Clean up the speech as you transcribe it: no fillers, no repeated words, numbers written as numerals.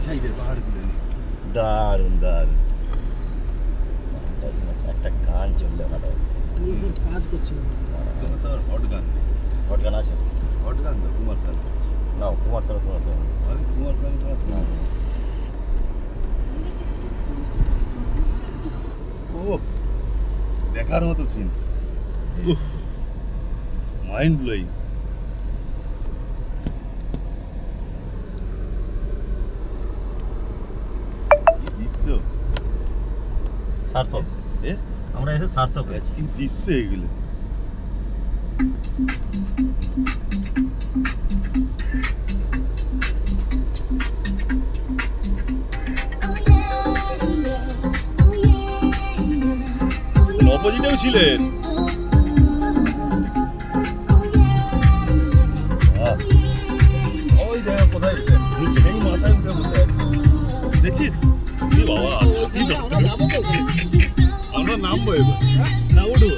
সাইডের পাহাড়গুলো নিয়ে। দারুণ দারুণ একটা গান চললে ভালো হতো। সব কাজ করছে তোমার তো আর হট গান নেই। হট গান আছে হট গান তো কুমার শানু করছে। না কুমার শানু আমি কুমার শানু করা শুনি। ও দেখার মতো সিন, মাইন্ড ব্লোয়িং। দৃশ্য সার্থক এ আমরা এসে সার্থক হয়েছি। কি দৃশ্য এগুলো। অপোজিটেও ছিলেন। ওই জায়গা কোথায় নিচে এই মাথায় উঠে বসে আছে দেখছিস? কি বাবা, আমরা নামবো এবার, না উঠবো।